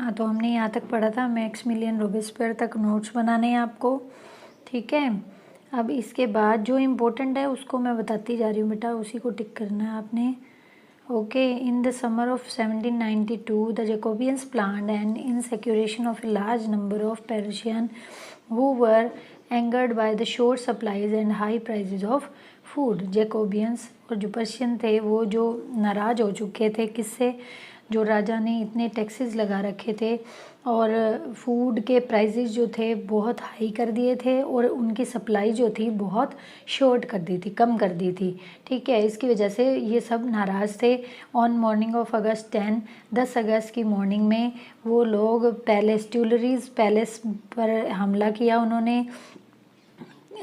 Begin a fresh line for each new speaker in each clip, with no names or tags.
हाँ, तो हमने यहाँ तक पढ़ा था मैक्सिमिलियन रोबेस्पियर तक नोट्स बनाने हैं आपको, ठीक है। अब इसके बाद जो इम्पोर्टेंट है उसको मैं बताती जा रही हूँ बेटा, उसी को टिक करना है आपने। Okay, in the summer of 1792 the Jacobins planned an insurrection of a large number of Parisians who were angered by the short supplies and high prices of food. Jacobins और जो पर्शियन थे वो जो नाराज़ हो चुके थे, किससे? जो राजा ने इतने टैक्सेस लगा रखे थे और फूड के प्राइसेस जो थे बहुत हाई कर दिए थे और उनकी सप्लाई जो थी बहुत शॉर्ट कर दी थी, कम कर दी थी, ठीक है। इसकी वजह से ये सब नाराज़ थे। ऑन मॉर्निंग ऑफ अगस्त 10 अगस्त की मॉर्निंग में वो लोग ट्यूलरीज पैलेस पर हमला किया उन्होंने,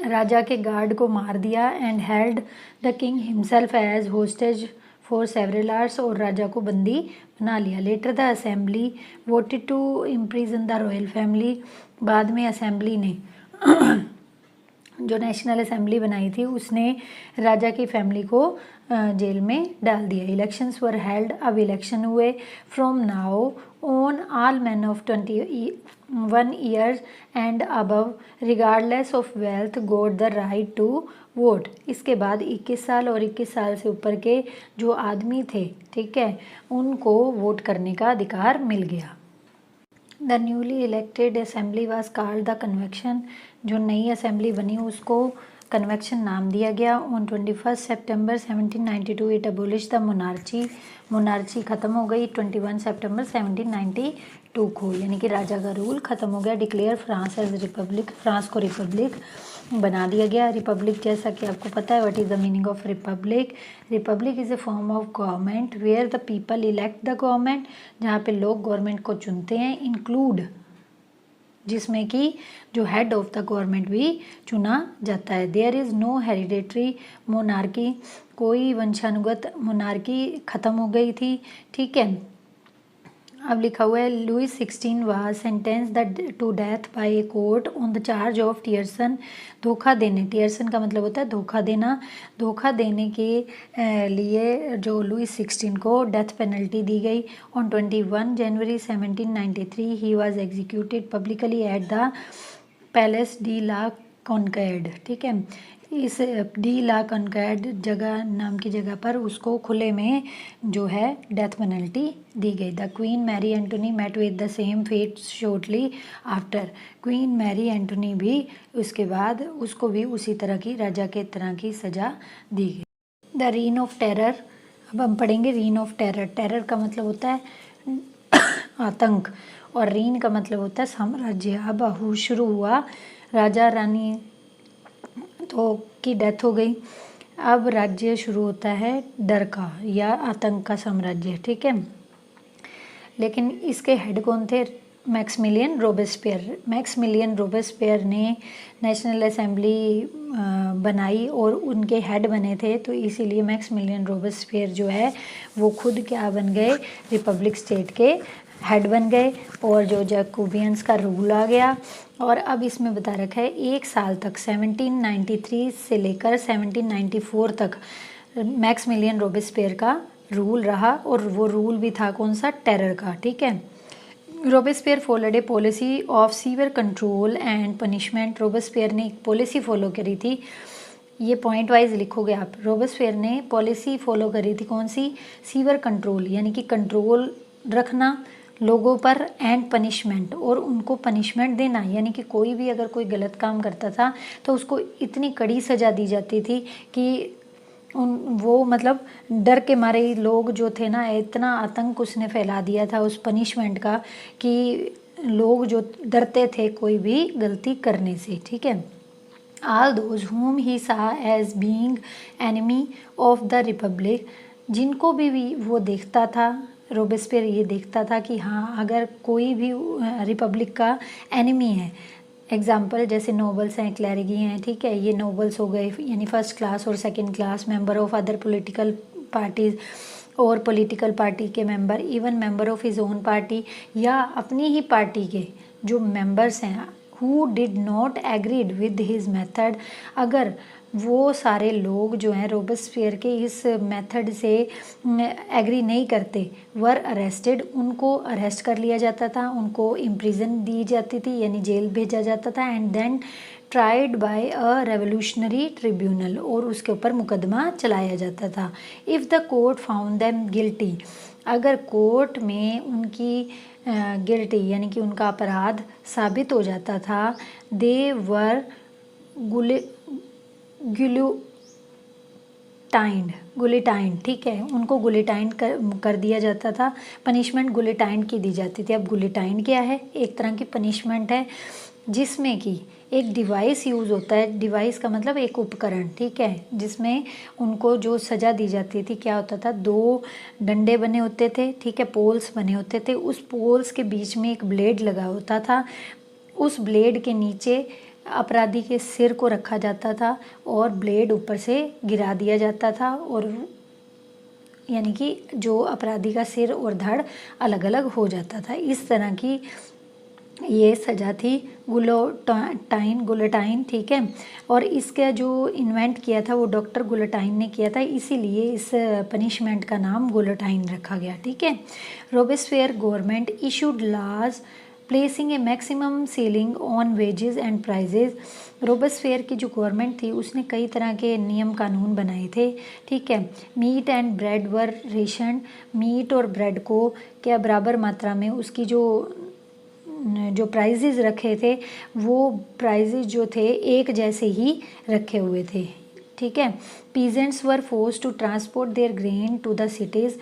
राजा के गार्ड को मार दिया and held the king himself as hostage for several hours, और राजा को बंदी बना लिया। Later the assembly voted to imprison the royal family. बाद में असेंबली ने जो नेशनल असेंबली बनाई थी उसने राजा की फैमिली को जेल में डाल दिया। इलेक्शंस वर हेल्ड, अब इलेक्शन हुए। From now on all man of 21 years and above regardless of wealth got the right to vote. इसके बाद 21 साल और 21 साल से ऊपर के जो आदमी थे, ठीक है, उनको वोट करने का अधिकार मिल गया। The newly elected assembly was called the convection. जो नई असेंबली बनी उसको कन्वेक्शन नाम दिया गया। On 21 September 1792 it abolish the monarchy. Monarchy ख़त्म हो गई 21 सितंबर 1792 को, यानी कि राजा का रूल ख़त्म हो गया। Declare France as republic, France को रिपब्लिक बना दिया गया। रिपब्लिक जैसा कि आपको पता है, what is the meaning of republic? Republic is a form of government where the people elect the government, जहाँ पे लोग गवर्नमेंट को चुनते हैं, इंक्लूड जिसमें कि जो हेड ऑफ द गवर्नमेंट भी चुना जाता है। There is no hereditary monarchy, कोई वंशानुगत मोनार्की ख़त्म हो गई थी, ठीक है। अब लिखा हुआ है Louis 16 was sentenced to death by a court on the charge of treason, धोखा देने। टियरसन का मतलब होता है धोखा देना। धोखा देने के लिए जो लुइस 16 को डेथ पेनल्टी दी गई। On 21 January 1793 he was executed publicly at the palace de la Concorde, ठीक है। इस डी ला कॉन्कैड जगह नाम की जगह पर उसको खुले में जो है डेथ पेनल्टी दी गई। The queen Marie Antoinette met with the same fate shortly after. Queen Marie Antoinette भी उसके बाद उसको भी उसी तरह की, राजा के तरह की सज़ा दी गई। द रीन ऑफ टेरर, अब हम पढ़ेंगे रीन ऑफ टेरर। टेरर का मतलब होता है आतंक और रीन का मतलब होता है साम्राज्य। अब शुरू हुआ, राजा रानी तो की डेथ हो गई, अब राज्य शुरू होता है डर का या आतंक का साम्राज्य, ठीक है। लेकिन इसके हेड कौन थे? Maximilien Robespierre. मैक्सिमिलियन रोबेस्पियर ने नेशनल असेंबली बनाई और उनके हेड बने थे, तो इसीलिए मैक्सिमिलियन रोबेस्पियर जो है वो खुद क्या बन गए? रिपब्लिक स्टेट के हेड बन गए और जो जैकोबियंस का रूल आ गया। और अब इसमें बता रखा है 1 साल तक 1793 से लेकर 1794 तक मैक्सिमिलियन रोबेस्पियर का रूल रहा और वो रूल भी था कौन सा? टेरर का, ठीक है। Robespierre followed A policy of severe control and punishment. Robespierre ने एक पॉलिसी फॉलो करी थी, ये पॉइंट वाइज लिखोगे आप। रोबेस्पियर ने पॉलिसी फॉलो करी थी कौन सी? सीवियर कंट्रोल, यानी कि कंट्रोल रखना लोगों पर, एंड पनिशमेंट, और उनको पनिशमेंट देना, यानी कि कोई भी अगर कोई गलत काम करता था तो उसको इतनी कड़ी सज़ा दी जाती थी कि वो मतलब डर के मारे ही लोग जो थे ना, इतना आतंक उसने फैला दिया था उस पनिशमेंट का कि लोग जो डरते थे कोई भी गलती करने से, ठीक है। All those whom he saw as being enemy of the republic, जिनको भी वो देखता था, रोबेस्पियर ये देखता था कि हाँ अगर कोई भी रिपब्लिक का एनिमी है, एग्जाम्पल जैसे नोबल्स हैं, क्लैरिगी हैं, ठीक है, ये नोबल्स हो गए, यानी फर्स्ट क्लास और second class member of other political parties और पॉलिटिकल पार्टी के member, even member of his own party या अपनी ही पार्टी के जो मेंबर्स हैं, who did not agreed with his method, अगर वो सारे लोग जो हैं रोबेस्पियर के इस मेथड से एग्री नहीं करते वर अरेस्टेड, उनको अरेस्ट कर लिया जाता था, उनको इम्प्रिजन दी जाती थी यानी जेल भेजा जाता था, and then tried by a revolutionary tribunal, और उसके ऊपर मुकदमा चलाया जाता था। If the court found them guilty, अगर कोर्ट में उनकी गिल्टी यानी कि उनका अपराध साबित हो जाता था, दे वर गुलिटाइंड, ठीक है, उनको गुलिटाइंड कर दिया जाता था, पनिशमेंट गुलिटाइंड की दी जाती थी। अब गुलिटाइंड क्या है? एक तरह की पनिशमेंट है जिसमें कि एक डिवाइस यूज़ होता है, डिवाइस का मतलब एक उपकरण, ठीक है, जिसमें उनको जो सज़ा दी जाती थी क्या होता था, 2 डंडे बने होते थे, ठीक है, पोल्स बने होते थे, उस पोल्स के बीच में एक ब्लेड लगा होता था, उस ब्लेड के नीचे अपराधी के सिर को रखा जाता था और ब्लेड ऊपर से गिरा दिया जाता था, और यानी कि जो अपराधी का सिर और धड़ अलग अलग हो जाता था। इस तरह की ये सज़ा थी गुलिटाइन, ठीक है, और इसका जो इन्वेंट किया था वो डॉक्टर गुलिटाइन ने किया था, इसीलिए इस पनिशमेंट का नाम गुलिटाइन रखा गया, ठीक है। Robespierre government issued laws placing a maximum ceiling on wages and prices. Robespierre की जो गवर्नमेंट थी उसने कई तरह के नियम कानून बनाए थे, ठीक है। Meat and bread were ration, meat और ब्रेड को क्या बराबर मात्रा में उसकी जो प्राइजेज रखे थे वो प्राइजेज जो थे एक जैसे ही रखे हुए थे, ठीक है। Peasants were force to transport their grain to the cities,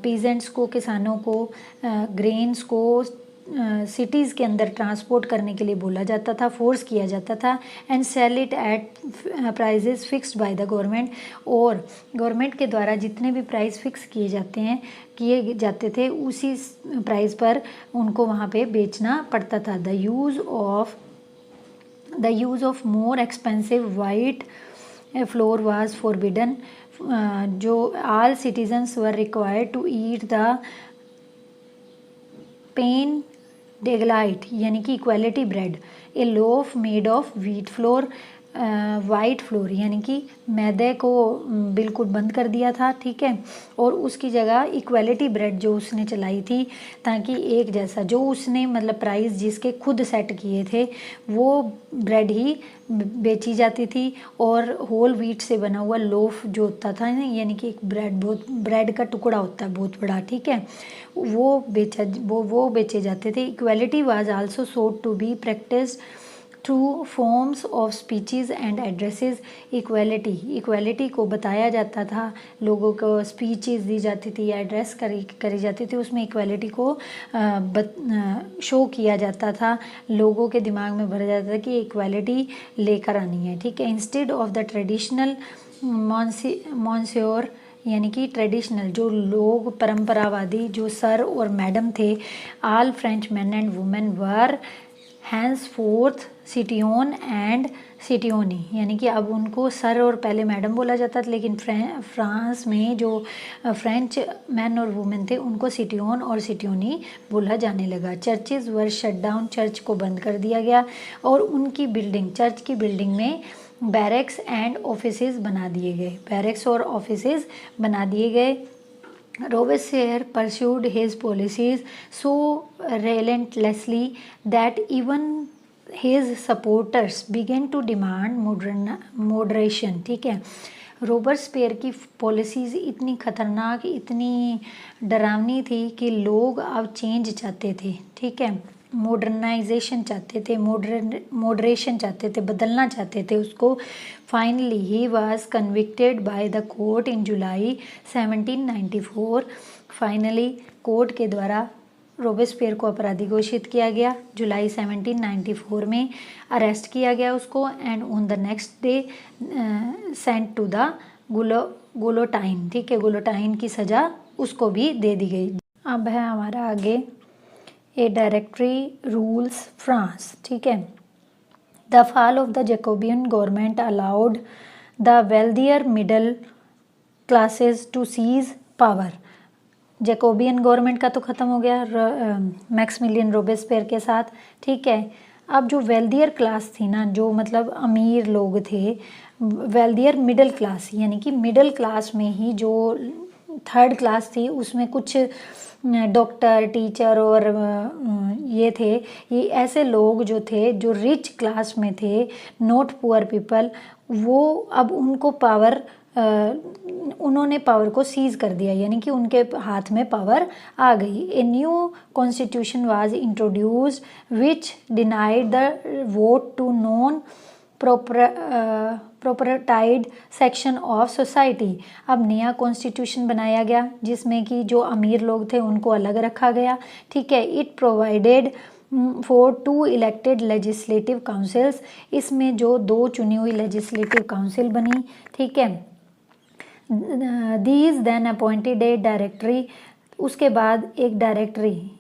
peasants को, किसानों को ग्रेन्स को सिटीज़ के अंदर ट्रांसपोर्ट करने के लिए बोला जाता था, फोर्स किया जाता था, and sell it at prices fixed by the government, और गवर्नमेंट के द्वारा जितने भी प्राइस फिक्स किए जाते थे उसी प्राइस पर उनको वहाँ पे बेचना पड़ता था। The use of more expensive white flour was forbidden, जो all citizens were required to eat the pain d'egalite यानी कि equality bread, a loaf made of wheat flour, white flour यानी कि मैदे को बिल्कुल बंद कर दिया था, ठीक है, और उसकी जगह इक्वालिटी ब्रेड जो उसने चलाई थी ताकि एक जैसा जो उसने मतलब प्राइस जिसके खुद सेट किए थे वो ब्रेड ही बेची जाती थी, और होल व्हीट से बना हुआ लोफ जो होता था ना यानी कि एक ब्रेड का टुकड़ा होता है बहुत बड़ा, ठीक है, वो बेचे जाते थे। Equality was also sought to be practised through forms of speeches and addresses. Equality को बताया जाता था, लोगों को स्पीचेस दी जाती थी, एड्रेस करी जाती थी, उसमें इक्वालिटी को शो किया जाता था, लोगों के दिमाग में भरा जाता था कि इक्वालिटी लेकर आनी है, ठीक है। इंस्टेड ऑफ द ट्रेडिशनल मॉन्स्योर यानी कि ट्रेडिशनल जो लोग परंपरावादी जो सर और मैडम थे, all French man and women were henceforth citoyen and citoyenne, यानी कि अब उनको सर और पहले मैडम बोला जाता था, लेकिन फ्रांस में जो फ्रेंच मैन और वुमेन थे उनको सिटियोन और सिटियोनी बोला जाने लगा। चर्चेज वर शट डाउन, चर्च को बंद कर दिया गया, और उनकी बिल्डिंग, चर्च की बिल्डिंग में बैरक्स एंड ऑफिसेज बना दिए गए, बैरक्स और ऑफिसेज बना दिए गए। Robespierre pursued his policies so relentlessly that even his supporters began to demand moderation, ठीक है। रोबेस्पियर की पॉलिसीज़ इतनी खतरनाक, इतनी डरावनी थी कि लोग अब चेंज चाहते थे, ठीक है, मॉडर्नाइजेशन चाहते थे, मॉडरेशन चाहते थे, बदलना चाहते थे उसको। Finally he was convicted by the court in July 1794। Finally court के द्वारा रोबेस्पियर को अपराधी घोषित किया गया, जुलाई 1794 में अरेस्ट किया गया उसको, and on the next day sent to the guillotine, ठीक है, गुलोटाइन की सज़ा उसको भी दे दी गई। अब है हमारा आगे ए डायरेक्टरी रूल्स फ्रांस, ठीक है। The fall of the Jacobin government allowed the wealthier middle classes to seize power. Jacobin government का तो ख़त्म हो गया मैक्सिमिलियन रोबेस्पियर के साथ, ठीक है। अब जो वेल्दियर क्लास थी ना, जो मतलब अमीर लोग थे, वेल्दियर मिडिल क्लास, यानी कि मिडिल क्लास में ही जो थर्ड क्लास थी उसमें कुछ डॉक्टर, टीचर और ये थे, ये ऐसे लोग जो थे जो रिच क्लास में थे, नॉट पुअर पीपल, वो अब उनको पावर, उन्होंने पावर को सीज कर दिया, यानी कि उनके हाथ में पावर आ गई। A new constitution was introduced which denied the vote to non propertied section of society. अब नया कॉन्स्टिट्यूशन बनाया गया जिसमें कि जो अमीर लोग थे उनको अलग रखा गया, ठीक है। It provided for 2 elected legislative councils, इसमें जो 2 चुनी हुई लेजिस्लेटिव काउंसिल बनी, ठीक है। These then appointed a directory, उसके बाद एक डायरेक्टरी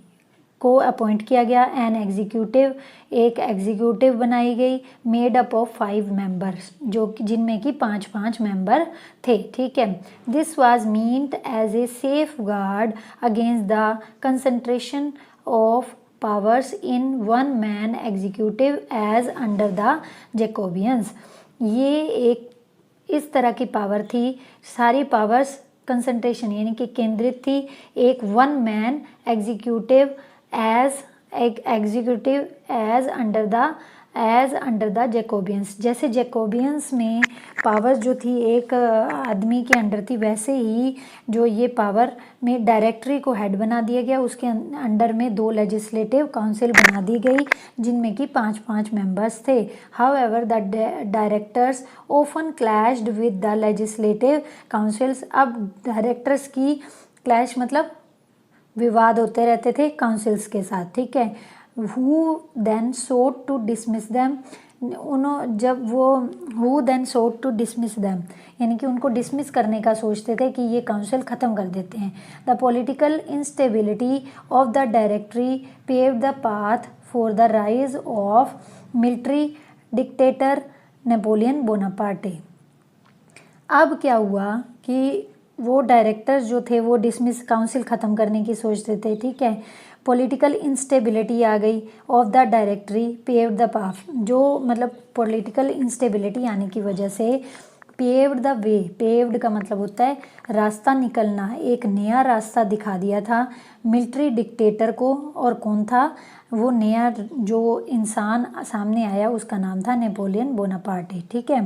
को अपॉइंट किया गया। एन एग्जीक्यूटिव, एक एग्जीक्यूटिव बनाई गई, मेड अप ऑफ 5 मेंबर्स, जो जिनमें कि 5-5 मेंबर थे, ठीक है। This was meant as a safeguard against the concentration of powers in one man executive as under the Jacobins. ये एक इस तरह की पावर थी, सारी पावर्स कंसंट्रेशन यानी कि केंद्रित थी एक one man executive as under the Jacobins. जैसे जैकोबियंस में पावर जो थी एक आदमी के अंडर थी, वैसे ही जो ये पावर में डायरेक्टरी को हेड बना दिया गया, उसके अंडर में 2 लेजिस्लेटिव काउंसिल बना दी गई जिनमें कि 5-5 मेंबर्स थे। However the directors often clashed with the legislative councils. अब डायरेक्टर्स की क्लैश मतलब विवाद होते रहते थे काउंसिल्स के साथ, ठीक है। Who then sought to dismiss them, who then sought to dismiss them, यानी कि उनको डिसमिस करने का सोचते थे कि ये काउंसिल ख़त्म कर देते हैं। The political instability of the directory paved the path for the rise of military dictator Napoleon Bonaparte. अब क्या हुआ कि वो डायरेक्टर्स जो थे वो डिसमिस काउंसिल ख़त्म करने की सोचते थे, ठीक है। पॉलिटिकल इंस्टेबिलिटी आ गई of the directory paved the path, जो मतलब पॉलिटिकल इंस्टेबिलिटी आने की वजह से पेव्ड द वे, पेव्ड का मतलब होता है रास्ता निकलना, एक नया रास्ता दिखा दिया था मिलिट्री डिक्टेटर को। और कौन था वो नया जो इंसान सामने आया, उसका नाम था नेपोलियन बोनापार्टे, ठीक है।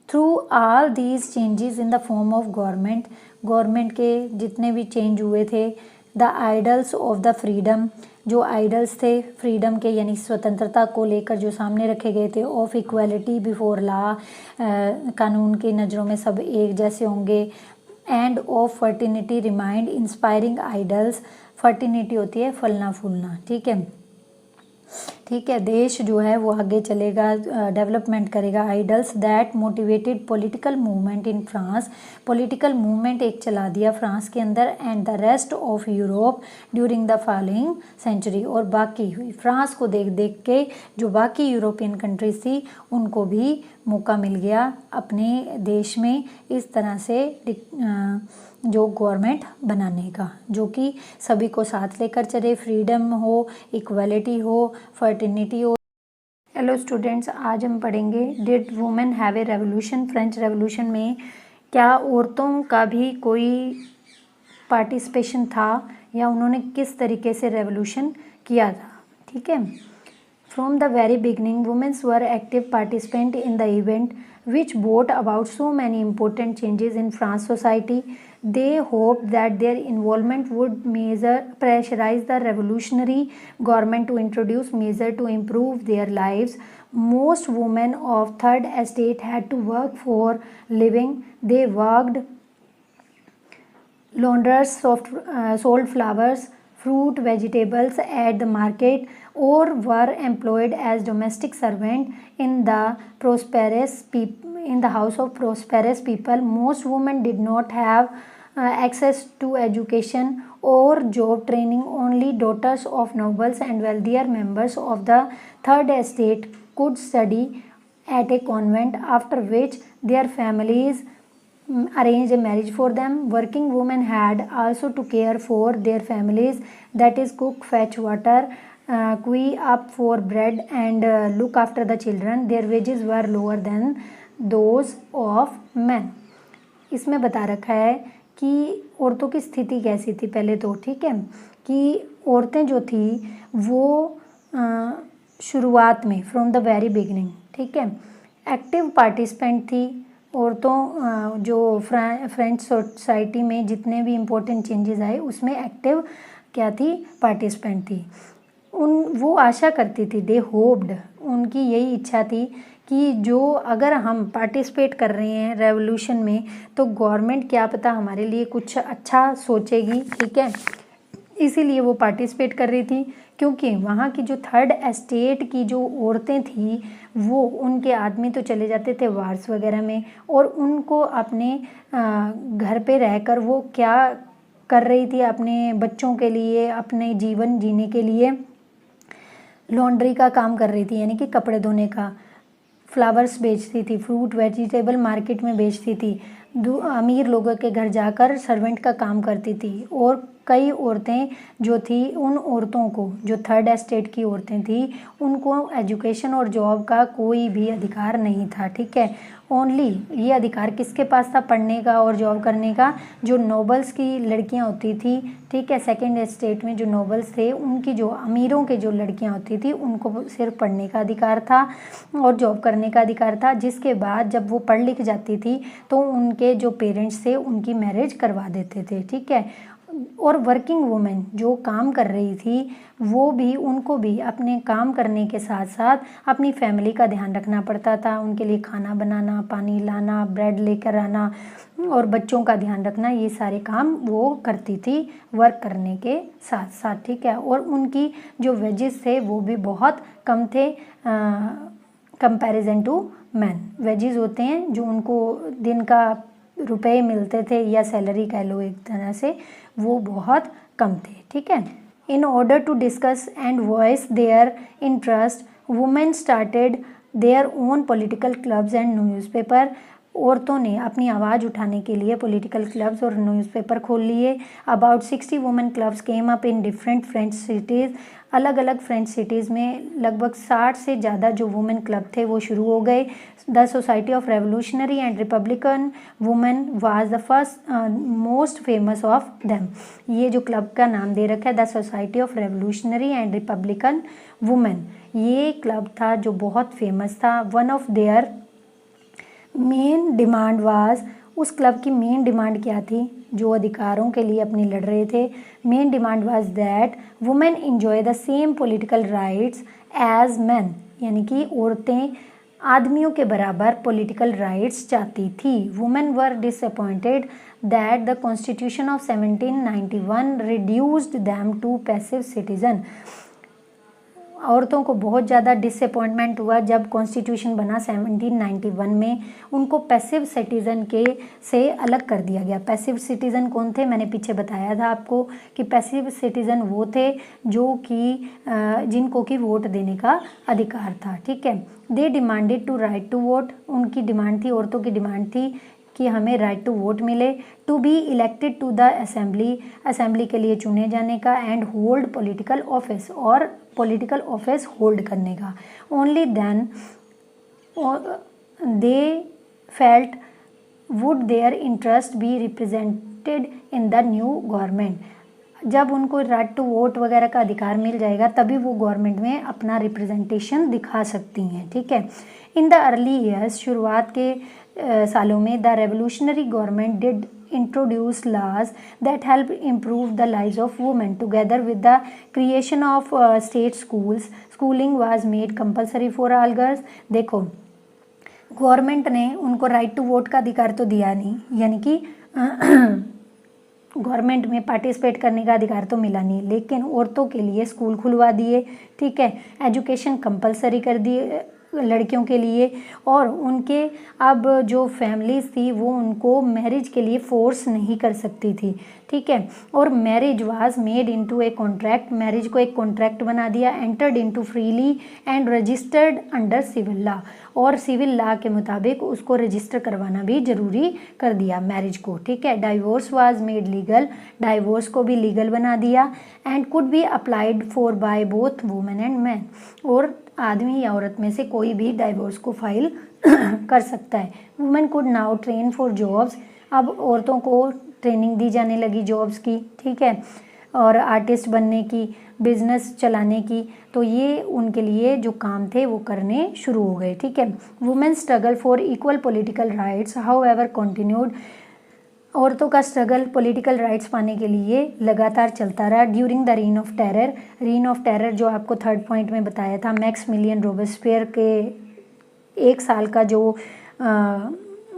Through all these changes in the form of government के जितने भी चेंज हुए थे, the idols of the freedom, जो आइडल्स थे फ्रीडम के यानी स्वतंत्रता को लेकर जो सामने रखे गए थे, ऑफ इक्वालिटी बिफोर लॉ, कानून की नज़रों में सब एक जैसे होंगे, end of fraternity remind inspiring idols. Fraternity होती है फलना फूलना, ठीक है, ठीक है। देश जो है वो आगे चलेगा, डेवलपमेंट करेगा। Ideals that motivated political movement in France, political movement एक चला दिया फ्रांस के अंदर, and the rest of Europe during the following century, और बाकी हुई फ्रांस को देख देख के जो बाकी यूरोपियन कंट्रीज थी उनको भी मौका मिल गया अपने देश में इस तरह से जो गवर्नमेंट बनाने का, जो कि सभी को साथ लेकर चले, फ्रीडम हो, इक्वालिटी हो, फर्टिनिटी हो। हेलो स्टूडेंट्स, आज हम पढ़ेंगे did women have a revolution. French revolution में क्या औरतों का भी कोई पार्टिसिपेशन था या उन्होंने किस तरीके से रेवोल्यूशन किया था, ठीक है। From the very beginning, women were active participants in the event which brought about so many important changes in French society. They hoped that their involvement would pressurize the revolutionary government to introduce measures to improve their lives. Most women of third estate had to work for living. They worked laundress, sold flowers, fruit, vegetables at the market, or were employed as domestic servant in the house of prosperous people. Most women did not have access to education or job training. Only daughters of nobles and wealthier members of the third estate could study at a convent, after which their families arranged a marriage for them. Working women had also to care for their families, that is cook, fetch water, queue up for bread, and look after the children. Their wages were lower than those of man. इसमें बता रखा है कि औरतों की स्थिति कैसी थी पहले तो, ठीक है, कि औरतें जो थी वो शुरुआत में फ्रॉम द वेरी बिगिनिंग, ठीक है, एक्टिव पार्टिसिपेंट थी। औरतों जो फ्रेंच सोसाइटी में जितने भी इम्पोर्टेंट चेंजेस आए उसमें एक्टिव क्या थी, पार्टिसिपेंट थी। वो आशा करती थी, दे होप्ड, उनकी यही इच्छा थी कि जो अगर हम पार्टिसिपेट कर रहे हैं रेवोल्यूशन में तो गवर्नमेंट क्या पता हमारे लिए कुछ अच्छा सोचेगी, ठीक है, इसीलिए वो पार्टिसिपेट कर रही थी। क्योंकि वहाँ की जो थर्ड एस्टेट की जो औरतें थी वो, उनके आदमी तो चले जाते थे वार्स वगैरह में, और उनको अपने घर पे रहकर वो क्या कर रही थी, अपने बच्चों के लिए, अपने जीवन जीने के लिए लॉन्ड्री का काम कर रही थी, यानी कि कपड़े धोने का, फ्लावर्स बेचती थी, फ्रूट वेजिटेबल मार्केट में बेचती थी, अमीर लोगों के घर जाकर सर्वेंट का काम करती थी। और कई औरतें जो थी, उन औरतों को, जो थर्ड एस्टेट की औरतें थी, उनको एजुकेशन और जॉब का कोई भी अधिकार नहीं था, ठीक है। ओनली ये अधिकार किसके पास था, पढ़ने का और जॉब करने का, जो नोबल्स की लड़कियां होती थी, ठीक है, सेकेंड एस्टेट में जो नोबल्स थे उनकी, जो अमीरों के जो लड़कियां होती थी उनको सिर्फ पढ़ने का अधिकार था और जॉब करने का अधिकार था। जिसके बाद जब वो पढ़ लिख जाती थी तो उनके जो पेरेंट्स थे उनकी मैरिज करवा देते थे, ठीक है। और वर्किंग वुमेन जो काम कर रही थी वो भी, उनको भी अपने काम करने के साथ साथ अपनी फैमिली का ध्यान रखना पड़ता था, उनके लिए खाना बनाना, पानी लाना, ब्रेड लेकर आना और बच्चों का ध्यान रखना, ये सारे काम वो करती थी वर्क करने के साथ साथ, ठीक है। और उनकी जो वेजेस थे वो भी बहुत कम थे कंपैरिजन टू मैन। वेजेस होते हैं जो उनको दिन का रुपए मिलते थे या सैलरी कह लो एक तरह से, वो बहुत कम थे, ठीक है। In order to discuss and voice their interest, women started their own political clubs and newspaper. औरतों ने अपनी आवाज़ उठाने के लिए पॉलिटिकल क्लब्स और न्यूज़पेपर खोल लिए। About 60 women clubs came up in different French cities. अलग अलग फ्रेंच सिटीज़ में लगभग 60 से ज़्यादा जो वुमेन क्लब थे वो शुरू हो गए। The society of revolutionary and Republican women was the first most famous of them. ये जो क्लब का नाम दे रखा है the society of revolutionary and Republican women, ये क्लब था जो बहुत फेमस था। One of their main demand was, उस क्लब की मेन डिमांड क्या थी, जो अधिकारों के लिए अपनी लड़ रहे थे, main demand was that women enjoy the same political rights as man, यानी कि औरतें आदमियों के बराबर पॉलिटिकल राइट्स चाहती थी। Women were disappointed that the constitution of 1791 reduced them to passive citizen. औरतों को बहुत ज़्यादा डिसअपॉइंटमेंट हुआ जब कॉन्स्टिट्यूशन बना 1791 में, उनको पैसिव सिटीज़न के से अलग कर दिया गया। पैसिव सिटीज़न कौन थे, मैंने पीछे बताया था आपको कि पैसिव सिटीज़न वो थे जो कि जिनको कि वोट देने का अधिकार था, ठीक है। They demanded to right to vote, उनकी डिमांड थी, औरतों की डिमांड थी कि हमें राइट टू वोट मिले, to be elected to the assembly, assembly के लिए चुने जाने का, एंड होल्ड पॉलिटिकल ऑफिस, और पॉलिटिकल ऑफिस होल्ड करने का। Only then they felt would their interest be represented in the new government. जब उनको राइट टू वोट वगैरह का अधिकार मिल जाएगा तभी वो गवर्नमेंट में अपना रिप्रेजेंटेशन दिखा सकती हैं, ठीक है। इन द अर्ली ईयर्स, शुरुआत के सालों में, the revolutionary government did introduce laws that help improve the lives of women. Together with the creation of state schools, schooling was made compulsory for all girls. देखो, government ने उनको right to vote का अधिकार तो दिया नहीं, यानी कि गवर्नमेंट में पार्टिसिपेट करने का अधिकार तो मिला नहीं, लेकिन औरतों के लिए स्कूल खुलवा दिए, ठीक है। एजुकेशन कंपलसरी कर दिए लड़कियों के लिए, और उनके अब जो फैमिलीज थी वो उनको मैरिज के लिए फोर्स नहीं कर सकती थी, ठीक है। और marriage was made into a contract, marriage को एक कॉन्ट्रैक्ट बना दिया। Entered into freely and registered under civil law, और सिविल लॉ के मुताबिक उसको रजिस्टर करवाना भी जरूरी कर दिया मैरिज को, ठीक है। Divorce was made legal, divorce को भी लीगल बना दिया। And could be applied for by both women and man, और आदमी या औरत में से कोई कोई भी डाइवोर्स को फाइल कर सकता है। Women could now train for jobs, अब औरतों को ट्रेनिंग दी जाने लगी जॉब्स की, ठीक है, और आर्टिस्ट बनने की, बिजनेस चलाने की, तो ये उनके लिए जो काम थे वो करने शुरू हो गए, ठीक है। Women struggle for equal political rights however continued, औरतों का स्ट्रगल पॉलिटिकल राइट्स पाने के लिए लगातार चलता रहा during the reign of terror. Reign of terror जो आपको थर्ड पॉइंट में बताया था, मैक्समिलियन रोबेस्पियर के 1 साल का जो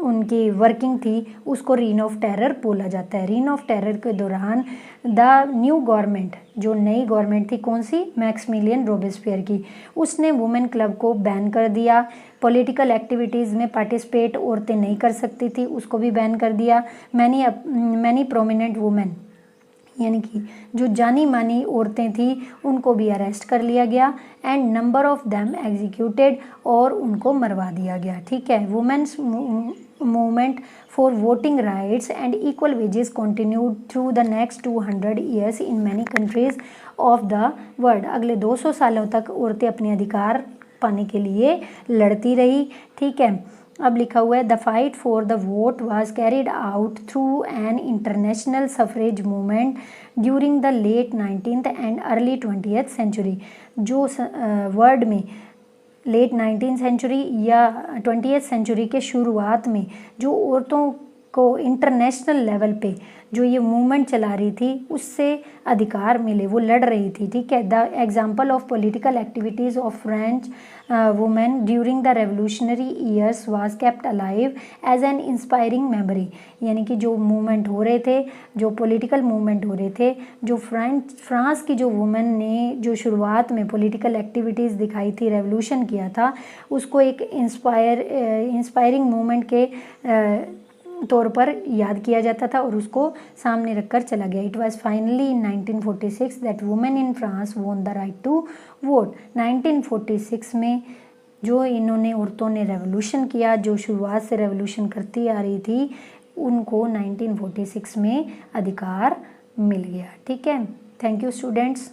उनकी वर्किंग थी उसको रीन ऑफ टेरर बोला जाता है। रीन ऑफ टेरर के दौरान द न्यू गवर्नमेंट, जो नई गवर्नमेंट थी कौन सी, मैक्समिलियन रोबेस्पियर की, उसने वुमेन क्लब को बैन कर दिया। पॉलिटिकल एक्टिविटीज़ में पार्टिसिपेट औरतें नहीं कर सकती थी, उसको भी बैन कर दिया। मैनी प्रोमिनेंट वुमेन, यानी कि जो जानी मानी औरतें थी उनको भी अरेस्ट कर लिया गया and number of them executed, और उनको मरवा दिया गया, ठीक है। Women's movement for voting rights and equal wages continued through the next 200 years in many countries of the world. अगले 200 सालों तक औरतें अपने अधिकार पाने के लिए लड़ती रही, ठीक है। अब लिखा हुआ है the fight for the vote was carried out through an international suffrage movement during the late 19th and early 20th century. जो वर्ल्ड में लेट 19th सेंचुरी या 20th सेंचुरी के शुरुआत में जो औरतों को इंटरनेशनल लेवल पे जो ये मूवमेंट चला रही थी उससे अधिकार मिले, वो लड़ रही थी, ठीक है। The example of political activities of French women during the revolutionary years was kept alive as an inspiring memory, यानी कि जो मूवमेंट हो रहे थे, जो पॉलिटिकल मूवमेंट हो रहे थे, जो फ्रांस की जो वुमेन ने जो शुरुआत में पॉलिटिकल एक्टिविटीज़ दिखाई थी, रेवोल्यूशन किया था, उसको एक इंस्पायरिंग मूवमेंट के तौर पर याद किया जाता था और उसको सामने रखकर चला गया। It was finally in 1946 that women in France won the right to vote. 1946 में जो इन्होंने औरतों ने रेवोल्यूशन किया, जो शुरुआत से रेवोल्यूशन करती आ रही थी, उनको 1946 में अधिकार मिल गया, ठीक है। Thank you students.